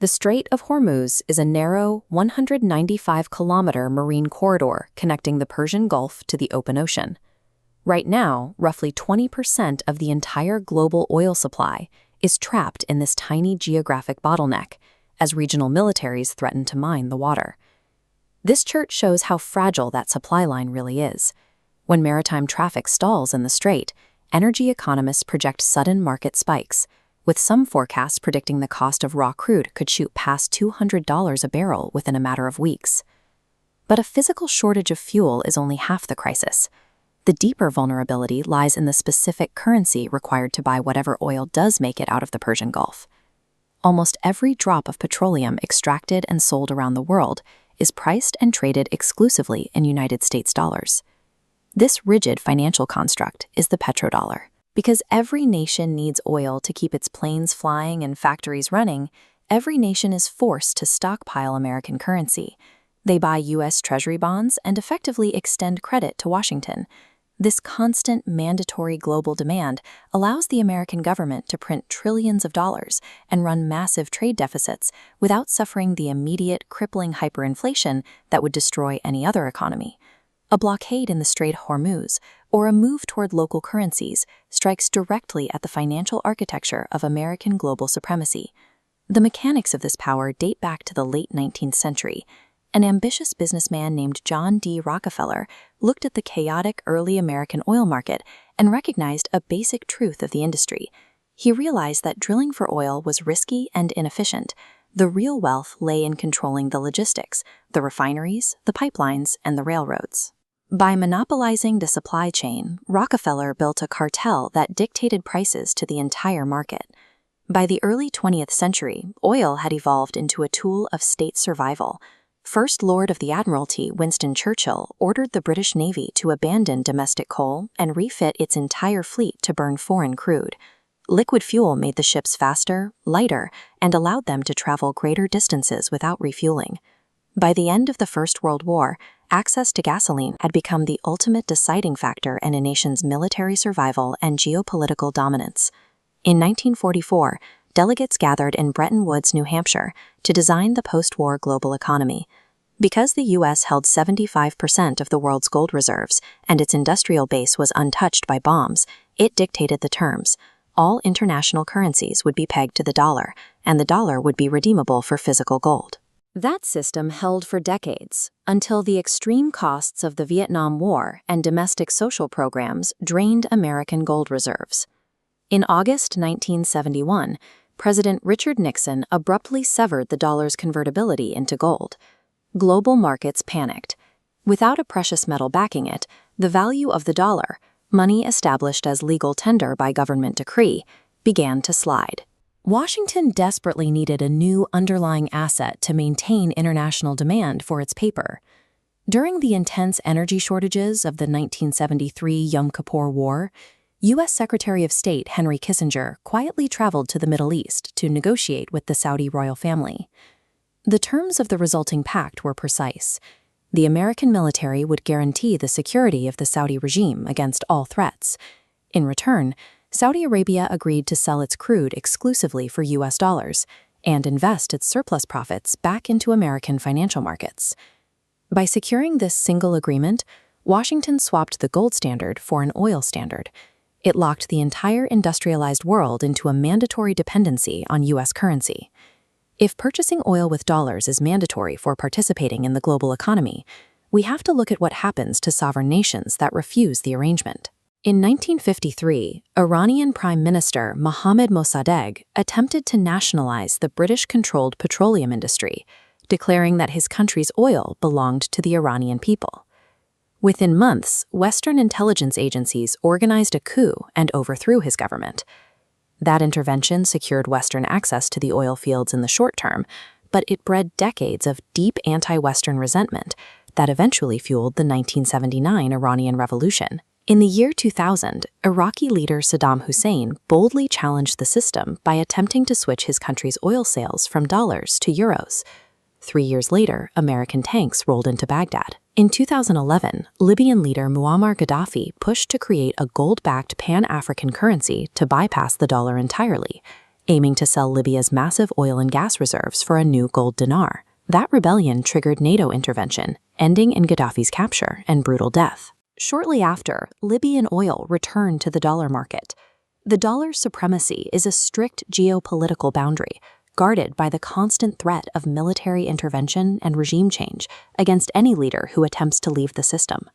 The Strait of Hormuz is a narrow, 195-kilometer marine corridor connecting the Persian Gulf to the open ocean. Right now, roughly 20% of the entire global oil supply is trapped in this tiny geographic bottleneck, as regional militaries threaten to mine the water. This chart shows how fragile that supply line really is. When maritime traffic stalls in the strait, energy economists project sudden market spikes, with some forecasts predicting the cost of raw crude could shoot past $200 a barrel within a matter of weeks. But a physical shortage of fuel is only half the crisis. The deeper vulnerability lies in the specific currency required to buy whatever oil does make it out of the Persian Gulf. Almost every drop of petroleum extracted and sold around the world is priced and traded exclusively in United States dollars. This rigid financial construct is the petrodollar. Because every nation needs oil to keep its planes flying and factories running, every nation is forced to stockpile American currency. They buy U.S. Treasury bonds and effectively extend credit to Washington. This constant mandatory global demand allows the American government to print trillions of dollars and run massive trade deficits without suffering the immediate crippling hyperinflation that would destroy any other economy. A blockade in the Strait of Hormuz, or a move toward local currencies, strikes directly at the financial architecture of American global supremacy. The mechanics of this power date back to the late 19th century. An ambitious businessman named John D. Rockefeller looked at the chaotic early American oil market and recognized a basic truth of the industry. He realized that drilling for oil was risky and inefficient. The real wealth lay in controlling the logistics, the refineries, the pipelines, and the railroads. By monopolizing the supply chain, Rockefeller built a cartel that dictated prices to the entire market. By the early 20th century, oil had evolved into a tool of state survival. First Lord of the Admiralty, Winston Churchill, ordered the British Navy to abandon domestic coal and refit its entire fleet to burn foreign crude. Liquid fuel made the ships faster, lighter, and allowed them to travel greater distances without refueling. By the end of the First World War, access to gasoline had become the ultimate deciding factor in a nation's military survival and geopolitical dominance. In 1944, delegates gathered in Bretton Woods, New Hampshire, to design the post-war global economy. Because the U.S. held 75% of the world's gold reserves and its industrial base was untouched by bombs, it dictated the terms. All international currencies would be pegged to the dollar, and the dollar would be redeemable for physical gold. That system held for decades, until the extreme costs of the Vietnam War and domestic social programs drained American gold reserves. In August 1971, President Richard Nixon abruptly severed the dollar's convertibility into gold. Global markets panicked. Without a precious metal backing it, the value of the dollar, money established as legal tender by government decree, began to slide. Washington desperately needed a new underlying asset to maintain international demand for its paper. During the intense energy shortages of the 1973 Yom Kippur War, U.S. Secretary of State Henry Kissinger quietly traveled to the Middle East to negotiate with the Saudi royal family. The terms of the resulting pact were precise. The American military would guarantee the security of the Saudi regime against all threats. In return, Saudi Arabia agreed to sell its crude exclusively for U.S. dollars and invest its surplus profits back into American financial markets. By securing this single agreement, Washington swapped the gold standard for an oil standard. It locked the entire industrialized world into a mandatory dependency on U.S. currency. If purchasing oil with dollars is mandatory for participating in the global economy, we have to look at what happens to sovereign nations that refuse the arrangement. In 1953, Iranian Prime Minister Mohammad Mossadegh attempted to nationalize the British-controlled petroleum industry, declaring that his country's oil belonged to the Iranian people. Within months, Western intelligence agencies organized a coup and overthrew his government. That intervention secured Western access to the oil fields in the short term, but it bred decades of deep anti-Western resentment that eventually fueled the 1979 Iranian Revolution. In the year 2000, Iraqi leader Saddam Hussein boldly challenged the system by attempting to switch his country's oil sales from dollars to euros. 3 years later, American tanks rolled into Baghdad. In 2011, Libyan leader Muammar Gaddafi pushed to create a gold-backed Pan-African currency to bypass the dollar entirely. aiming to sell Libya's massive oil and gas reserves for a new gold dinar. That rebellion triggered NATO intervention, ending in Gaddafi's capture and brutal death. Shortly after, Libyan oil returned to the dollar market. The dollar's supremacy is a strict geopolitical boundary, guarded by the constant threat of military intervention and regime change against any leader who attempts to leave the system.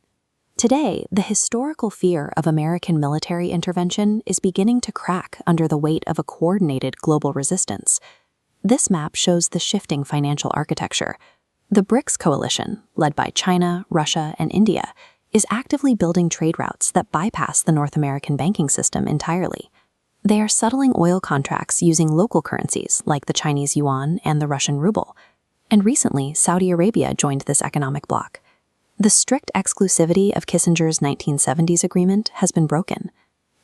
Today, the historical fear of American military intervention is beginning to crack under the weight of a coordinated global resistance. This map shows the shifting financial architecture. The BRICS coalition, led by China, Russia, and India, is actively building trade routes that bypass the North American banking system entirely. They are settling oil contracts using local currencies like the Chinese yuan and the Russian ruble. And recently, Saudi Arabia joined this economic bloc. The strict exclusivity of Kissinger's 1970s agreement has been broken.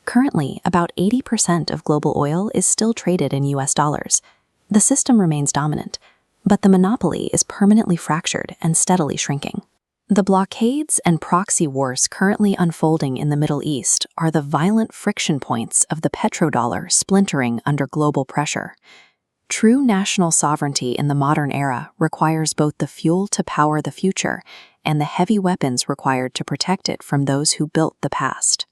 Currently, about 80% of global oil is still traded in US dollars. The system remains dominant, but the monopoly is permanently fractured and steadily shrinking. The blockades and proxy wars currently unfolding in the Middle East are the violent friction points of the petrodollar splintering under global pressure. True national sovereignty in the modern era requires both the fuel to power the future and the heavy weapons required to protect it from those who built the past.